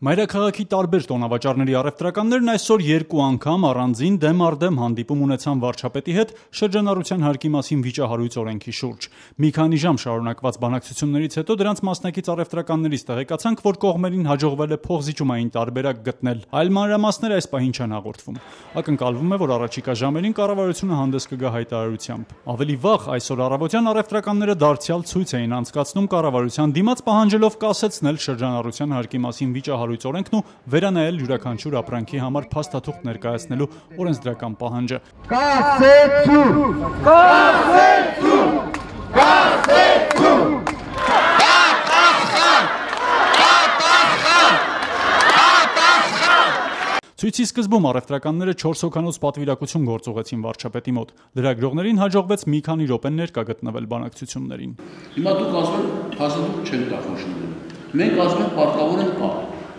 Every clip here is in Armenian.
Մայրաքաղաքի տարբեր տոնավաճառների առևտրականներն այսօր երկու անգամ առանձին դեմ առ դեմ հանդիպում ունեցան վարչապետի հետ շրջանառության հարկի մասին վիճահարույց օրենքի շուրջ։ Մի քանի ժամ շարունակված բանակցություններից հետո դրանց մասնակից առևտրականներից տեղեկացանք, որ կողմերին հաջողվել է փոխզիջումային տարբերակ գտնել, այլ մանրամասներ այս պահին չեն հաղորդվում։ Ակնկալվում է, որ առաջիկա ժամերին կառավարությունը հանդես կգա հայտարարությամբ։ Ավելի վաղ այսօր առավոտյան առևտրականները դարձյալ ցույց էին անցկացնում կառավարության դիմաց, պահանջելով կասեցնել շրջանառության հարկի մասին վիճահարույց օրենքն ու վերանայել յուրաքանչյուր ապրանքի համար փաստաթուղթ ներկայացնելու օրենսդրական պահանջը։ Ցույցի սկզբում առևտրականները 4 հոգանոց պատվիրակություն գործուղեցին վարչապետի մոտ։ Լրագրողներին հաջողվեց մի քանի րոպե ներկա գտնվել բանակցություններին։ Հիմա դուք ասում եք փաստաթուղթ չեն տա խոշորել։ Մենք ասում ենք պարտավոր են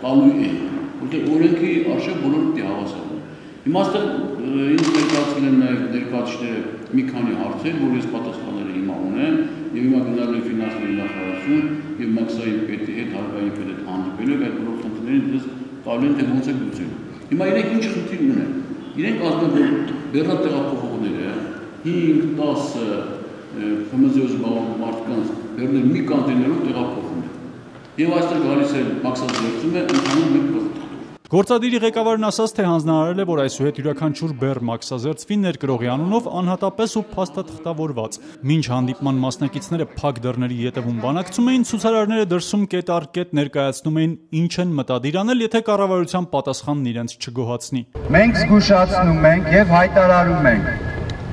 տալու են, որտեղ օրենքի արժե բոլորը պիտի հավասար են։ Հիմա այստեղ ինձ ներկայացրել են նաև ներկայացուցիչները մի քանի հարցեր, որ ես պատասխանները հիմա ունեմ, եւ հիմա գնալու եմ ֆինանսների նախարարություն եւ մաքսային պետի հետ, հարկային պետի հետ հանդիպելու եք, այդ բոլոր խնդիրներին դες տալու են, թե ոնց է լուծելու։ Հիմա իրենք ինչ խնդիր ունեն։ Իրենք ասում են, որ բեռնատ տեղափոխողները 5-10 ԽՄԶ մարդկանց բեռնել մի կոնտեյներով տեղափոխում են։ Եվ այստեղ գալիս է մաքսազերծում է ընդհանուր մեկ պրոդուկտ։ Գործադիրի ղեկավարն ասաց, թե հանձնարարել է, որ այսուհետ յուրաքանչյուր բեռ մաքսազերծվի ներկրողի անունով անհատապես ու փաստաթղթավորված։ Մինչ հանդիպման մասնակիցները փակ դռների ետևում բանակցում էին, ցուցարարները դրսում կետ առ կետ ներկայացնում էին ինչ են մտադիր անել, եթե կառավարության պատասխանն իրենց չգոհացնի։ Մենք զգուշացնում ենք եւ հայտարարում ենք,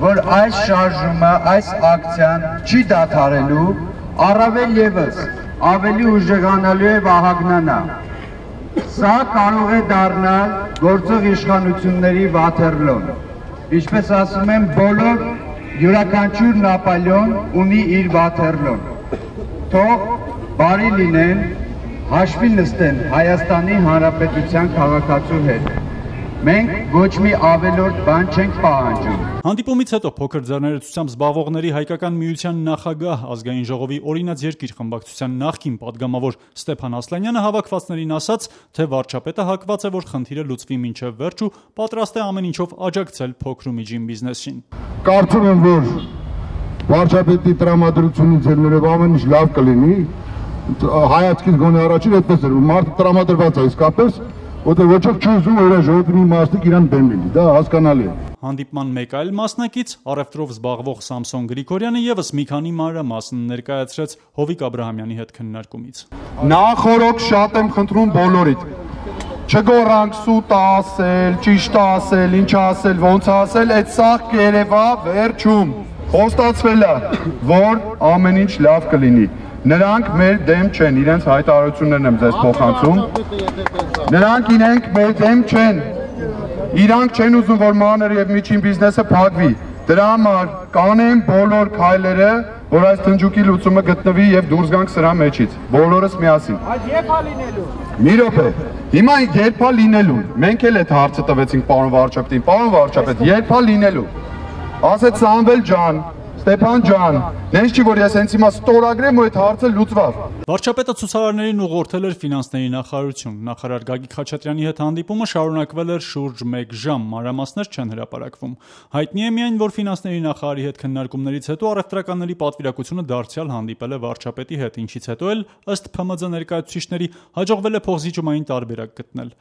որ այս շարժումը, այս ակցիան չի դադարելու, առավել եւս ավելի ուժեղանալու է վահագնանա։ Սա կարող է դառնալ գործող իշխանությունների վաթերլոն։ Ինչպես ասում են, բոլոր յուրաքանչյուր Նապոլեոն ունի իր վաթերլոն։ Թող բարի լինեն, հաշվի նստեն Հայաստանի Հանրապետության քաղաքացու հետ։ Մենք ոչ մի ավելորդ բան չենք պահանջում։ Հանդիպումից հետո փոքր ձեռներեցությամբ զբաղվողների հայկական միության նախագահ, ազգային ժողովի օրինաց երկիր խմբակցության նախկին падգամավոր Ստեփան Ասլանյանը հավաքվածներին ասաց, թե վարչապետը հակված է, որ խնդիրը լուծվի մինչև վերջ ու պատրաստ է ամեն ինչով աջակցել փոքր ու միջին բիզնեսին։ Կարծում եմ, որ վարչապետի տրամադրությունից ելնելով ամեն ինչ լավ կլինի, հայացքից գոնե առաջին այդպես էր, մարդը տրամադրված է իսկապես, որտեղ ոչինչ չուզում որ ժողովրդի մասնիկ իրան դեմ լինի, դա հասկանալի է։ Հանդիպման մեկ այլ մասնակից, առևտրով զբաղվող Սամսոն Գրիգորյանը եւս մի քանի մանրամասն ներկայացրեց Հովիկ Աբրահամյանի հետ քննարկումից։ Նախորոք շատ եմ խնդրում բոլորիդ, չգոռանք սուտ ասել, ճիշտ ասել, ինչ ասել, ոնց ասել, այդ սաղ կերևա վերջում խոստացվել է, որ ամեն ինչ լավ կլինի։ Նրանք մեր դեմ չեն, իրենց հայտարարություններն եմ ձեզ փոխանցում։ Նրանք իրենք մեր դեմ չեն։ Իրանք չեն ուզում, որ մանր եւ միջին բիզնեսը փակվի։ Դրա համար կանեն բոլոր քայլերը, որ այս թնջուկի լուծումը գտնվի եւ դուրս գանք սրա մեջից։ Բոլորս միասին։ Այդ երբ է լինելու։ Մի րոպե։ Հիմա երբ է լինելու։ Մենք էլ այդ հարցը տվեցինք պարոն վարչապետին։ Պարոն վարչապետ, երբ է լինելու։ Ասեց Սամվել ջան, Ստեփան ջան, նենց չի որ ես հենց հիմա ստորագրեմ ու այդ հարցը լուծվավ։ Վարչապետը ցուցարարներին ուղղորդել էր ֆինանսների նախարարություն։ Նախարար Գագիկ Խաչատրյանի հետ հանդիպումը շարունակվել էր շուրջ 1 ժամ, մանրամասներ չեն հրապարակվում։ Հայտնի է միայն, որ ֆինանսների նախարարի հետ քննարկումներից հետո առևտրականների պատվիրակությունը դարձյալ հանդիպել է վարչապետի հետ, ինչից հետո էլ ըստ ՓՄԶ ներկայացուցիչների հաջողվել է փոխզիջումային տարբերակ գտնել։